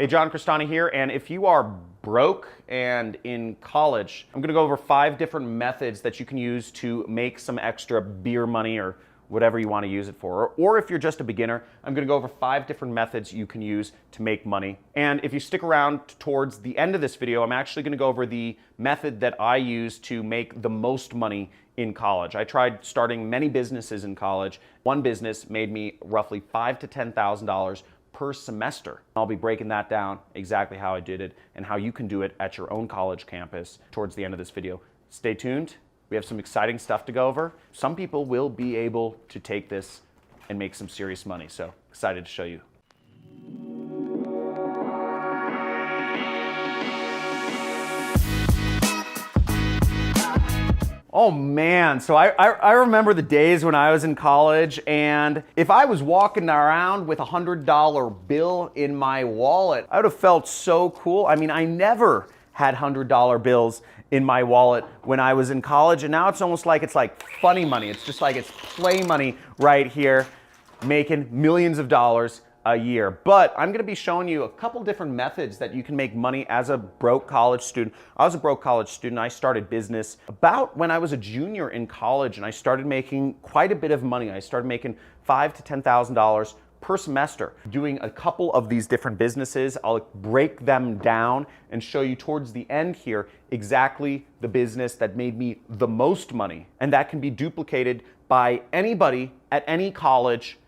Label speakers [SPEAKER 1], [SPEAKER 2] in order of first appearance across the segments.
[SPEAKER 1] Hey, John Crestani here, and if you are broke and in college, I'm gonna go over 5 different methods that you can use to make some extra beer money or whatever you wanna use it for. Or if you're just a beginner, I'm gonna go over 5 different methods you can use to make money. And if you stick around towards the end of this video, I'm actually gonna go over the method that I use to make the most money in college. I tried starting many businesses in college. One business made me roughly $5,000 to $10,000 per semester. I'll be breaking that down, exactly how I did it and how you can do it at your own college campus towards the end of this video. Stay tuned. We have some exciting stuff to go over. Some people will be able to take this and make some serious money, so excited to show you. Oh man, so I remember the days when I was in college, and if I was walking around with a $100 bill in my wallet, I would have felt so cool. I mean, I never had $100 bills in my wallet when I was in college, and now it's almost like it's like funny money. It's just like it's play money right here, making millions of dollars a year. But I'm gonna be showing you a couple different methods that you can make money as a broke college student. I was a broke college student. I started business about when I was a junior in college, and I started making quite a bit of money. I started making $5,000 to $10,000 per semester doing a couple of these different businesses. I'll break them down and show you towards the end here exactly the business that made me the most money, and that can be duplicated by anybody at any college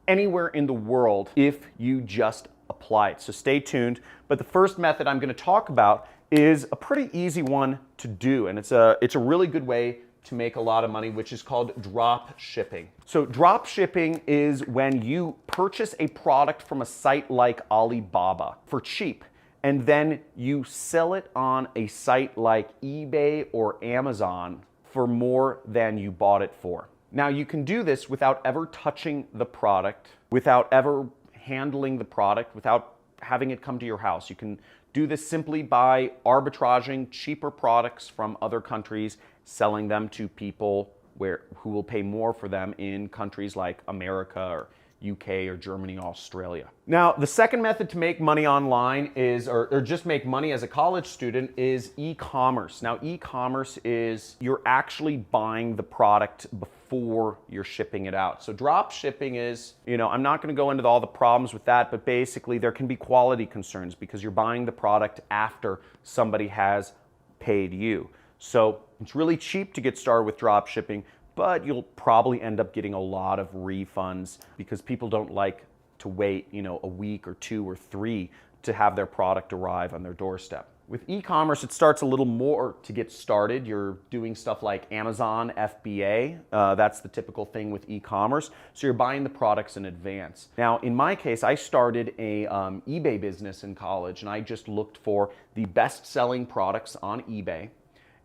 [SPEAKER 1] anywhere in the world if you just apply it. So stay tuned. But the first method I'm going to talk about is a pretty easy one to do, and it's a really good way to make a lot of money, which is called drop shipping. So drop shipping is when you purchase a product from a site like Alibaba for cheap, and then you sell it on a site like eBay or Amazon for more than you bought it for. Now, you can do this without ever touching the product, without ever handling the product, without having it come to your house. You can do this simply by arbitraging cheaper products from other countries, selling them to people who will pay more for them in countries like America or UK or Germany, Australia. Now, the second method to make money online is, or just make money as a college student, is e-commerce. Now, e-commerce is you're actually buying the product before you're shipping it out. So drop shipping is, I'm not going to go into all the problems with that, but basically there can be quality concerns because you're buying the product after somebody has paid you. So it's really cheap to get started with drop shipping, but you'll probably end up getting a lot of refunds because people don't like to wait, a week or 2 or 3 to have their product arrive on their doorstep. With e-commerce, it starts a little more to get started. You're doing stuff like Amazon FBA. That's the typical thing with e-commerce. So you're buying the products in advance. Now, in my case, I started a eBay business in college, and I just looked for the best-selling products on eBay.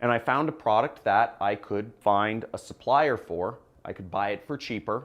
[SPEAKER 1] And I found a product that I could find a supplier for. I could buy it for cheaper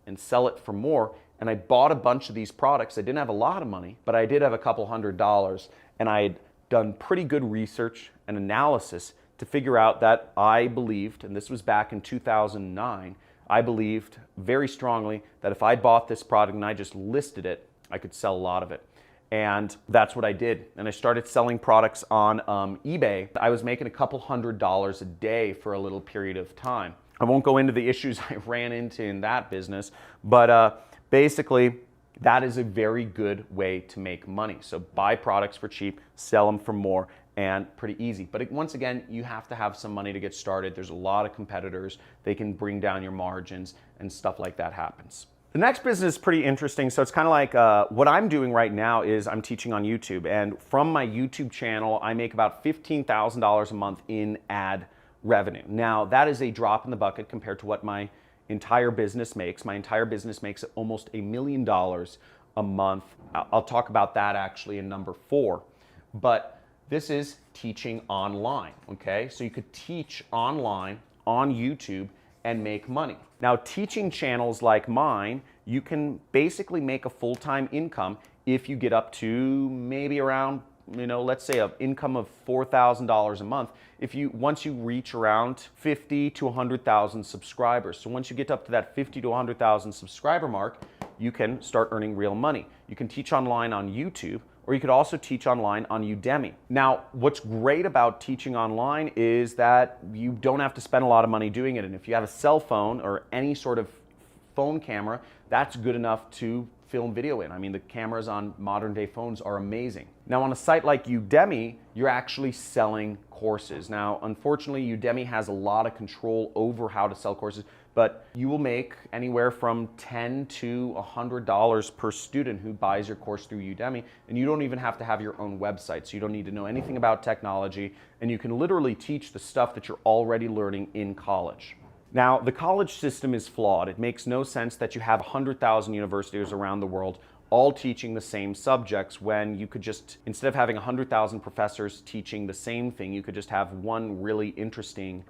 [SPEAKER 1] and sell it for more. And I bought a bunch of these products. I didn't have a lot of money, but I did have a couple $100s. And I had done pretty good research and analysis to figure out that I believed, and this was back in 2009, I believed very strongly that if I bought this product and I just listed it, I could sell a lot of it. And that's what I did. And I started selling products on eBay. I was making a couple $100s a day for a little period of time. I won't go into the issues I ran into in that business, but basically, that is a very good way to make money. So buy products for cheap, sell them for more, and pretty easy. But once again, you have to have some money to get started. There's a lot of competitors. They can bring down your margins, and stuff like that happens. The next business is pretty interesting. So it's kind of like what I'm doing right now is I'm teaching on YouTube. And from my YouTube channel, I make about $15,000 a month in ad revenue. Now, that is a drop in the bucket compared to what my entire business makes. My entire business makes almost $1 million a month. I'll talk about that actually in number 4. But this is teaching online, okay? So you could teach online on YouTube and make money. Now, teaching channels like mine, you can basically make a full-time income if you get up to maybe around, let's say an income of $4,000 a month. Once you reach around 50 to 100,000 subscribers. So once you get up to that 50 to 100,000 subscriber mark, you can start earning real money. You can teach online on YouTube, or you could also teach online on Udemy. Now, what's great about teaching online is that you don't have to spend a lot of money doing it. And if you have a cell phone or any sort of phone camera, that's good enough to film video in. I mean, the cameras on modern day phones are amazing. Now, on a site like Udemy, you're actually selling courses. Now, unfortunately, Udemy has a lot of control over how to sell courses, but you will make anywhere from $10 to $100 per student who buys your course through Udemy, and you don't even have to have your own website, so you don't need to know anything about technology, and you can literally teach the stuff that you're already learning in college. Now, the college system is flawed. It makes no sense that you have 100,000 universities around the world all teaching the same subjects when you could just, instead of having 100,000 professors teaching the same thing, you could just have 10 really interesting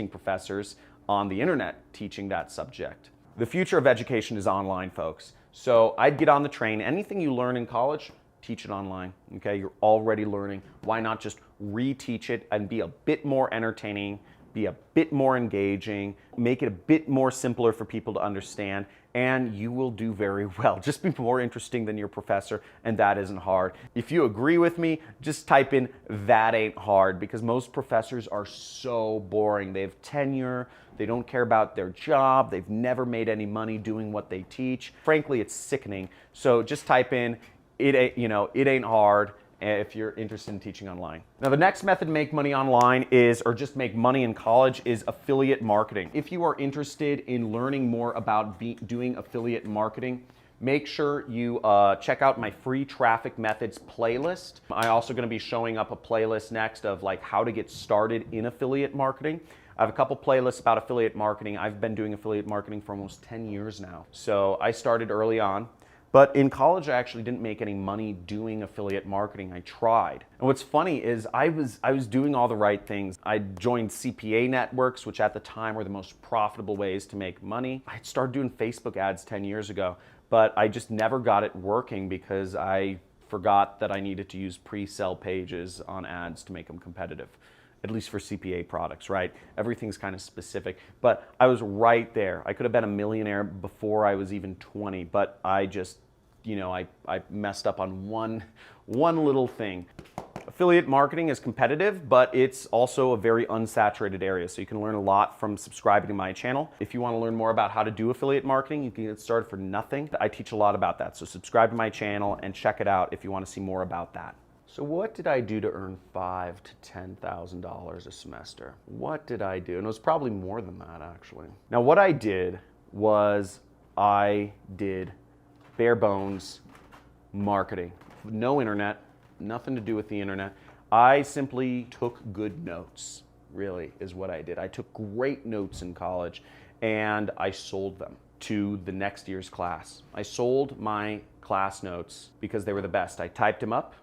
[SPEAKER 1] professors on the internet teaching that subject. The future of education is online, folks. So I'd get on the train. Anything you learn in college, teach it online, okay? You're already learning. Why not just reteach it and be a bit more entertaining, be a bit more engaging, make it a bit more simpler for people to understand, and you will do very well. Just be more interesting than your professor, and that isn't hard. If you agree with me, just type in "that ain't hard," because most professors are so boring. They have tenure, they don't care about their job, they've never made any money doing what they teach. Frankly, it's sickening. So just type in it ain't hard if you're interested in teaching online. Now, the next method to make money online or just make money in college, is affiliate marketing. If you are interested in learning more about doing affiliate marketing, make sure you check out my free traffic methods playlist. I'm also going to be showing up a playlist next of like how to get started in affiliate marketing. I have a couple playlists about affiliate marketing. I've been doing affiliate marketing for almost 10 years now. So I started early on. But in college, I actually didn't make any money doing affiliate marketing. I tried. And what's funny is I was doing all the right things. I joined CPA networks, which at the time were the most profitable ways to make money. I started doing Facebook ads 10 years ago, but I just never got it working because I forgot that I needed to use pre-sell pages on ads to make them competitive. At least for CPA products, right? Everything's kind of specific, but I was right there. I could have been a millionaire before I was even 20, but I just, I messed up on one little thing. Affiliate marketing is competitive, but it's also a very unsaturated area, so you can learn a lot from subscribing to my channel. If you want to learn more about how to do affiliate marketing, you can get started for nothing. I teach a lot about that, so subscribe to my channel and check it out if you want to see more about that. So what did I do to earn $5,000 to $10,000 a semester? What did I do? And it was probably more than that, actually. Now, what I did was I did bare bones marketing. No internet, nothing to do with the internet. I simply took good notes, really, is what I did. I took great notes in college, and I sold them to the next year's class. I sold my class notes because they were the best. I typed them up,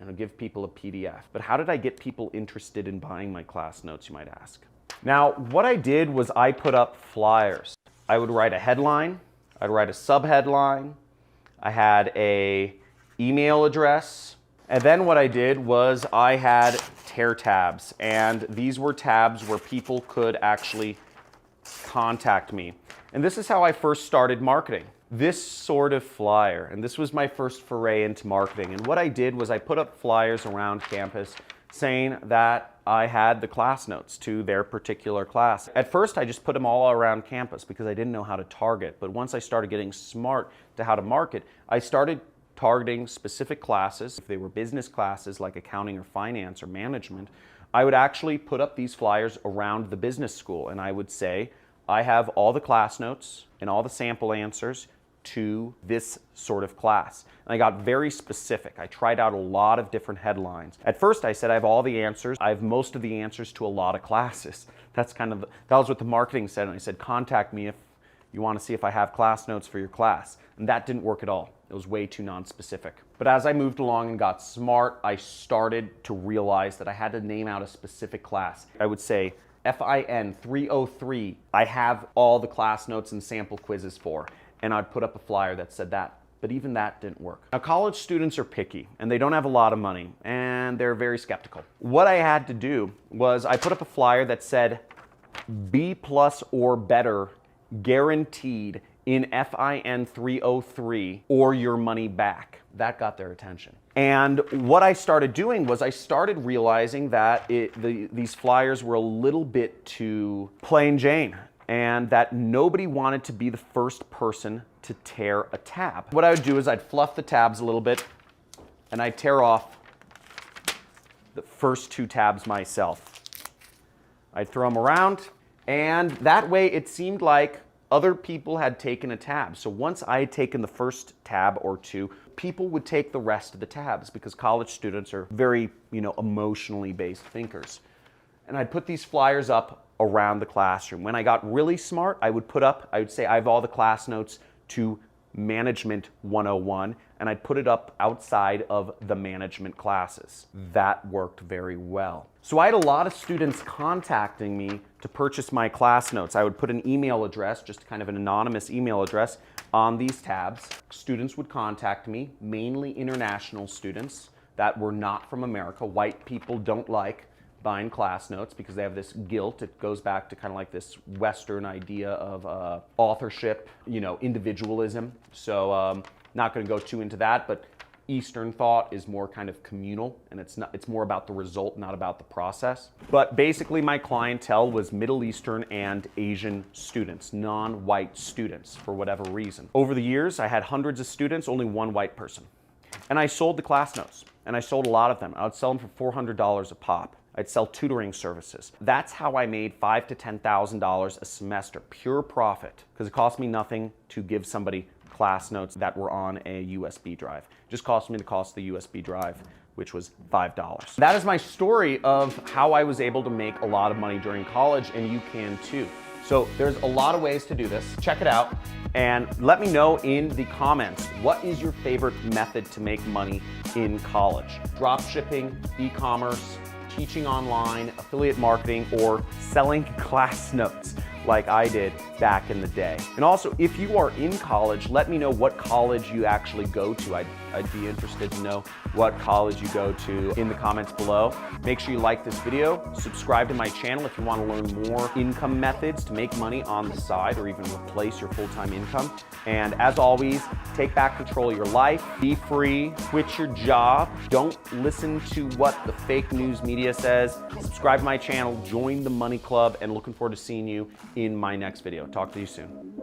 [SPEAKER 1] and I'll give people a PDF. But how did I get people interested in buying my class notes, you might ask? Now, what I did was I put up flyers. I would write a headline, I'd write a subheadline, I had a email address, and then what I did was I had tear tabs, and these were tabs where people could actually contact me. And this is how I first started marketing. This sort of flyer, and this was my first foray into marketing. And what I did was I put up flyers around campus saying that I had the class notes to their particular class. At first, I just put them all around campus because I didn't know how to target. But once I started getting smart to how to market, I started targeting specific classes. If they were business classes like accounting or finance or management, I would actually put up these flyers around the business school, and I would say, I have all the class notes and all the sample answers to this sort of class. And I got very specific. I tried out a lot of different headlines. At first I said I have all the answers. I have most of the answers to a lot of classes. That was what the marketing said. And I said, contact me if you want to see if I have class notes for your class. And that didn't work at all. It was way too non-specific. But as I moved along and got smart, I started to realize that I had to name out a specific class. I would say, FIN 303, I have all the class notes and sample quizzes for. And I'd put up a flyer that said that. But even that didn't work. Now, college students are picky, and they don't have a lot of money, and they're very skeptical. What I had to do was I put up a flyer that said B+ or better guaranteed in FIN 303 or your money back. That got their attention. And what I started doing was I started realizing that these flyers were a little bit too plain Jane, and that nobody wanted to be the first person to tear a tab. What I would do is I'd fluff the tabs a little bit and I'd tear off the first 2 tabs myself. I'd throw them around, and that way it seemed like other people had taken a tab. So once I had taken the first tab or 2, people would take the rest of the tabs, because college students are very, emotionally based thinkers. And I'd put these flyers up around the classroom. When I got really smart, I would say I have all the class notes to Management 101, and I'd put it up outside of the management classes. That worked very well. So I had a lot of students contacting me to purchase my class notes. I would put an email address, just kind of an anonymous email address, on these tabs. Students would contact me, mainly international students that were not from America. White people don't like buying class notes because they have this guilt. It goes back to kind of like this Western idea of authorship, individualism. So not going to go too into that, but Eastern thought is more kind of communal, and it's more about the result, not about the process. But basically my clientele was Middle Eastern and Asian students, non-white students, for whatever reason. Over the years, I had hundreds of students, only one white person. And I sold the class notes, and I sold a lot of them. I would sell them for $400 a pop. I'd sell tutoring services. That's how I made $5,000 to $10,000 a semester, pure profit, because it cost me nothing to give somebody class notes that were on a USB drive. It just cost me the cost of the USB drive, which was $5. That is my story of how I was able to make a lot of money during college, and you can too. So there's a lot of ways to do this. Check it out and let me know in the comments, what is your favorite method to make money in college? Drop shipping, e-commerce, teaching online, affiliate marketing, or selling class notes like I did back in the day. And also, if you are in college, let me know what college you actually go to. I'd be interested to know what college you go to in the comments below. Make sure you like this video, subscribe to my channel if you want to learn more income methods to make money on the side or even replace your full-time income. And as always, take back control of your life, be free, quit your job, don't listen to what the fake news media says. Subscribe to my channel, join the Money Club, and looking forward to seeing you in my next video. Talk to you soon.